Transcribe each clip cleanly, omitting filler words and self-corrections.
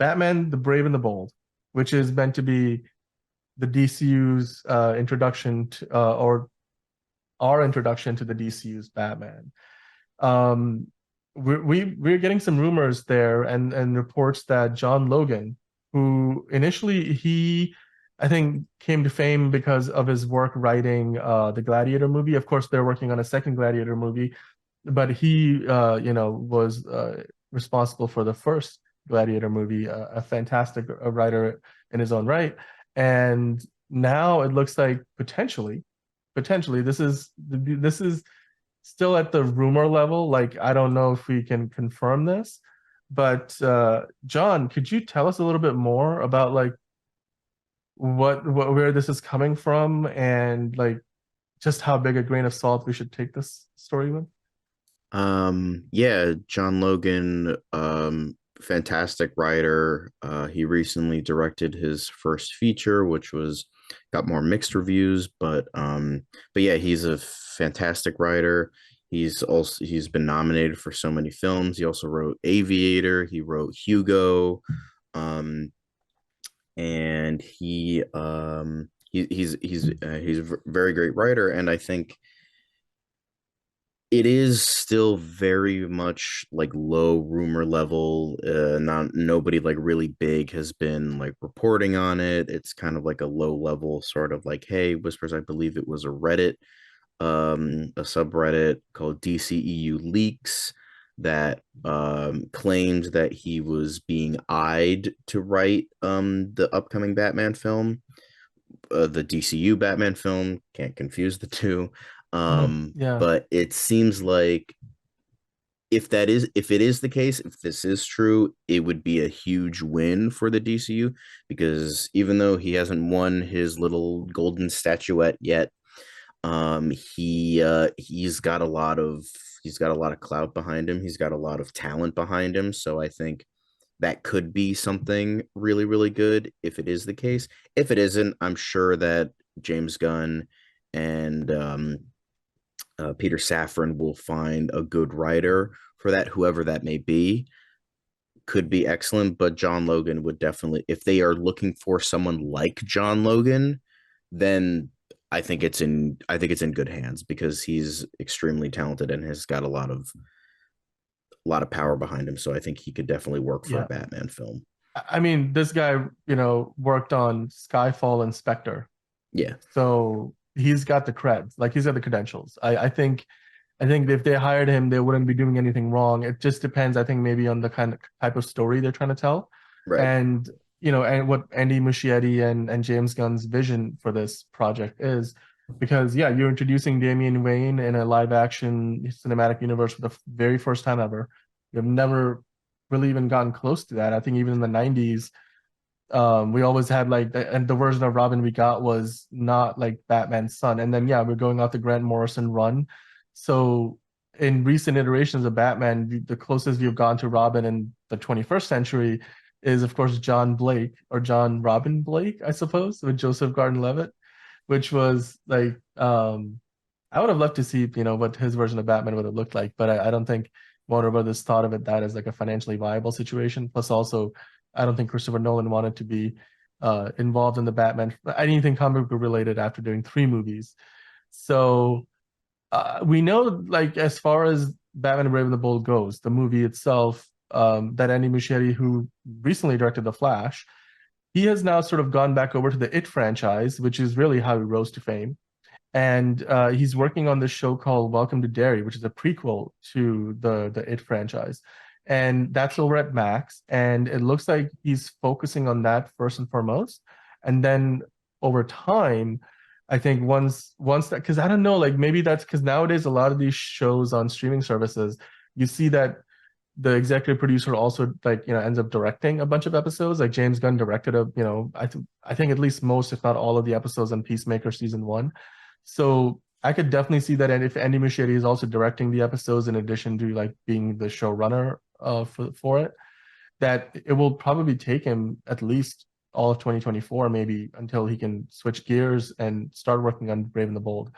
Batman: The Brave and the Bold, which is meant to be the DCU's introduction to, or our introduction to the DCU's Batman. Um, we're getting some rumors there and reports that John Logan, who initially I think came to fame because of his work writing the Gladiator movie. Of course, they're working on a second Gladiator movie, but he was responsible for the first Gladiator movie, a fantastic writer in his own right. And now it looks like potentially this is still at the rumor level. Like, I don't know if we can confirm this, but John, could you tell us a little bit more about like what where this is coming from and like just how big a grain of salt we should take this story with? Yeah, John Logan, fantastic writer. He recently directed his first feature, which was got more mixed reviews, but yeah, he's a fantastic writer. He's been nominated for so many films. He also wrote Aviator, he wrote Hugo, um, and he's a very great writer, and I think it is still very much like low rumor level. Not nobody like really big has been like reporting on it. It's kind of like a low level sort of like, hey, whispers. I believe it was a Reddit, a subreddit called DCEU leaks that claimed that he was being eyed to write the upcoming Batman film, the DCU Batman film. Can't confuse the two. Yeah. But it seems like if it is the case, if this is true, it would be a huge win for the DCU because even though he hasn't won his little golden statuette yet, he's got a lot of clout behind him. He's got a lot of talent behind him. So I think that could be something really, really good if it is the case. If it isn't, I'm sure that James Gunn and Peter Safran will find a good writer for that, whoever that may be. Could be excellent, but John Logan would definitely, if they are looking for someone like John Logan, then I think it's in good hands because he's extremely talented and has got a lot of power behind him. So I think he could definitely work for a Yeah. Batman film. I mean, this guy, worked on Skyfall and Spectre. Yeah, So he's got the creds, like he's got the credentials. I think if they hired him, they wouldn't be doing anything wrong. It just depends, I think, maybe on the kind of type of story they're trying to tell. right. And and what Andy Muschietti and James Gunn's vision for this project is. Because yeah, you're introducing Damian Wayne in a live action cinematic universe for the very first time ever. We've never really even gotten close to that. I think even in the 90s, we always had like and the version of Robin we got was not like Batman's son. And then yeah, we're going off the Grant Morrison run. So in recent iterations of Batman, the closest we've gone to Robin in the 21st century is of course John Blake, or John Robin Blake, I suppose, with Joseph Gordon-Levitt, which was like I would have loved to see, what his version of Batman would have looked like, but I don't think Warner Brothers thought of it that as like a financially viable situation. Plus, also, I don't think Christopher Nolan wanted to be involved in the Batman anything comic book related after doing three movies. So we know, like, as far as Batman and Brave and the Bold goes, the movie itself, that Andy Muschietti, who recently directed The Flash, he has now sort of gone back over to the It franchise, which is really how he rose to fame. And he's working on this show called Welcome to Derry, which is a prequel to the It franchise. And that's over at Max. And it looks like he's focusing on that first and foremost. And then over time, I think once that, because I don't know, like maybe that's because nowadays a lot of these shows on streaming services, you see that the executive producer also like ends up directing a bunch of episodes. Like James Gunn directed I think at least most, if not all, of the episodes on Peacemaker season one. So I could definitely see that, and if Andy Muschietti is also directing the episodes in addition to like being the showrunner for it, that it will probably take him at least all of 2024, maybe until he can switch gears and start working on Brave and the Bold.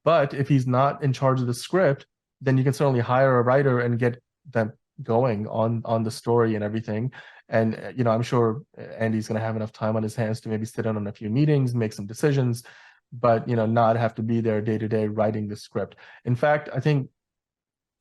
But if he's not in charge of the script, then you can certainly hire a writer and get them going on the story and everything. And I'm sure Andy's going to have enough time on his hands to maybe sit in on a few meetings, make some decisions, but not have to be there day to day writing the script. In fact, I think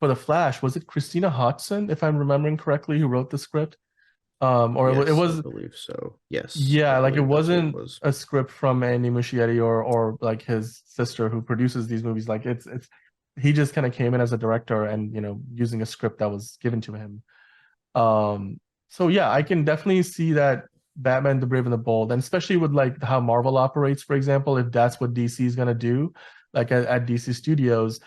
for the Flash, was it Christina Hodson, if I'm remembering correctly, who wrote the script? Or it Yes, I was, believe so. Yes, I yeah, like it believe that's what it wasn't was. a script from Andy Muschietti or like his sister who produces these movies. Like it's he just kind of came in as a director and using a script that was given to him. So yeah, I can definitely see that Batman the Brave and the Bold, and especially with like how Marvel operates, for example, if that's what DC is gonna do, like at DC Studios,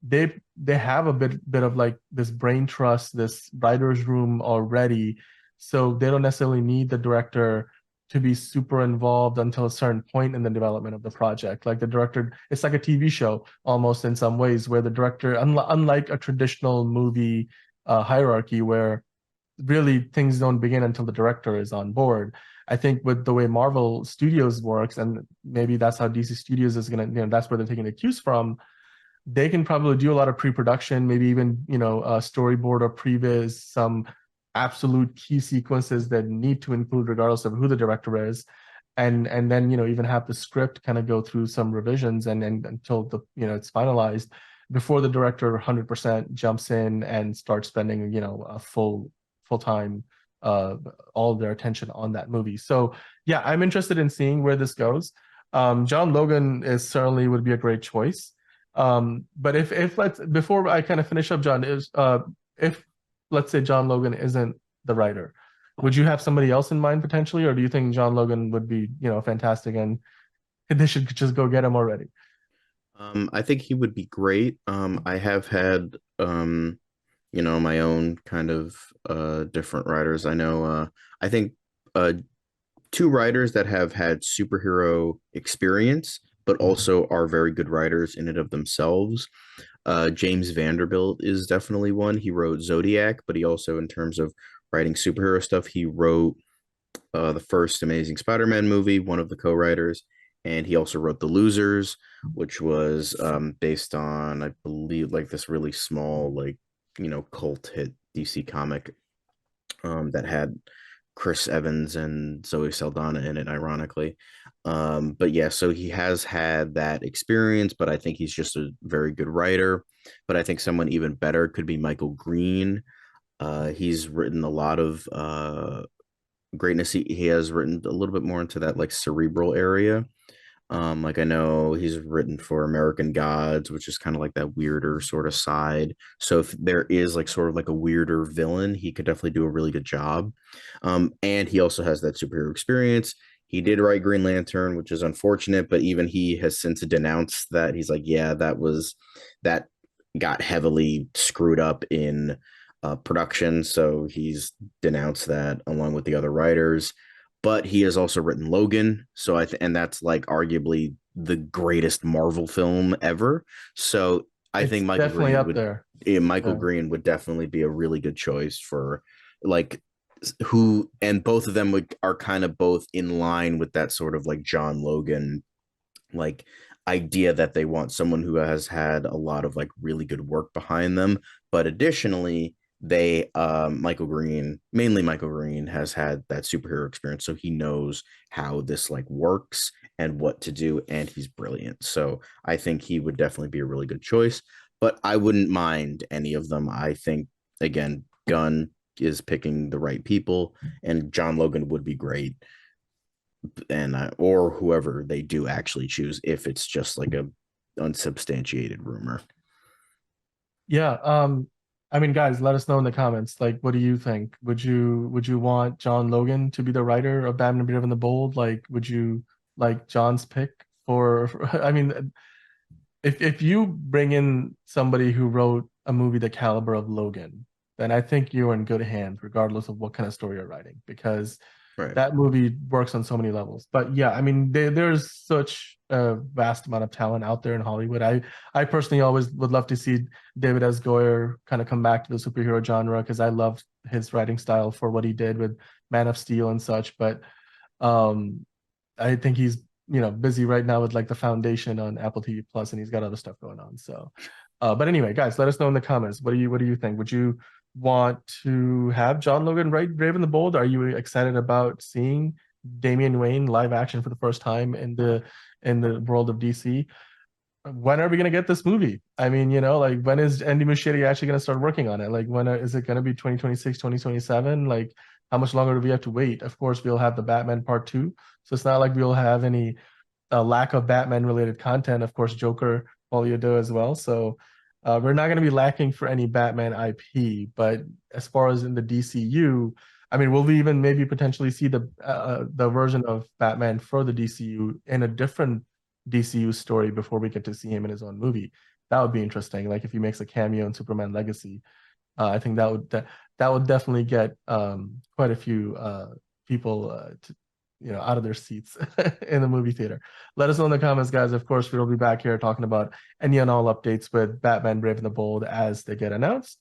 they have a bit of like this brain trust, this writer's room already. So they don't necessarily need the director to be super involved until a certain point in the development of the project. Like the director, it's like a TV show almost in some ways, where the director, unlike a traditional movie hierarchy where really things don't begin until the director is on board. I think with the way Marvel Studios works, and maybe that's how DC Studios is gonna, that's where they're taking the cues from. They can probably do a lot of pre-production, maybe even a storyboard or previs, some absolute key sequences that need to include regardless of who the director is, and then even have the script kind of go through some revisions and until the it's finalized before the director 100% jumps in and starts spending a full time all of their attention on that movie. So yeah, I'm interested in seeing where this goes. John Logan is certainly would be a great choice. But if let's before I kind of finish up, John, is if let's say John Logan isn't the writer, would you have somebody else in mind potentially, or do you think John Logan would be fantastic and they should just go get him already? I think he would be great. I have had my own kind of different writers. I think uh two writers that have had superhero experience, but Mhm. also are very good writers in and of themselves. James Vanderbilt is definitely one. He wrote Zodiac, but he also, in terms of writing superhero stuff, he wrote the first Amazing Spider-Man movie, one of the co-writers, and he also wrote The Losers, which was based on, I believe, like this really small, like cult hit DC comic that had Chris Evans and Zoe Saldana in it, ironically. But yeah, so he has had that experience, but I think he's just a very good writer. But I think someone even better could be Michael Green. He's written a lot of greatness. He has written a little bit more into that like cerebral area. Like I know he's written for American Gods, which is kind of like that weirder sort of side. So if there is like sort of like a weirder villain, he could definitely do a really good job. And he also has that superhero experience. He did write Green Lantern, which is unfortunate, but even he has since denounced that. He's like, yeah, that got heavily screwed up in production. So he's denounced that along with the other writers, but he has also written Logan. So and that's like arguably the greatest Marvel film ever. So I It's think definitely up there. Michael Yeah. Green would definitely be a really good choice for like who, and both of them are kind of both in line with that sort of like John Logan like idea that they want someone who has had a lot of like really good work behind them, but additionally they Michael Green has had that superhero experience, so he knows how this like works and what to do, and he's brilliant. So I think he would definitely be a really good choice, but I wouldn't mind any of them. I think again, Gunn is picking the right people, and John Logan would be great, and or whoever they do actually choose, if it's just like a unsubstantiated rumor. Yeah. I mean, guys, let us know in the comments. Like, what do you think? Would you want John Logan to be the writer of Batman: Brave and the Bold? Like, would you like John's pick I mean, if you bring in somebody who wrote a movie the caliber of Logan, then I think you're in good hands, regardless of what kind of story you're writing, because Right. that movie works on so many levels. But yeah, I mean, there's such a vast amount of talent out there in Hollywood. I personally always would love to see David S. Goyer kind of come back to the superhero genre because I loved his writing style for what he did with Man of Steel and such. But um, I think he's busy right now with like the Foundation on Apple TV Plus, and he's got other stuff going on. So, but anyway, guys, let us know in the comments. What do you think? Would you want to have John Logan write Brave and the Bold? Are you excited about seeing Damian Wayne live action for the first time in the world of DC? When are we going to get this movie? I mean, like when is Andy Muschietti actually going to start working on it? Like when is it going to be 2026, 2027? Like how much longer do we have to wait? Of course, we'll have the Batman Part 2. So it's not like we'll have any lack of Batman related content. Of course, Joker, Folia do as well. So we're not going to be lacking for any Batman IP. But as far as in the DCU, I mean, will we even maybe potentially see the version of Batman for the DCU in a different DCU story before we get to see him in his own movie? That would be interesting. Like if he makes a cameo in Superman Legacy, I think that would definitely get quite a few people out of their seats in the movie theater. Let us know in the comments, guys. Of course, we'll be back here talking about any and all updates with Batman Brave and the Bold as they get announced.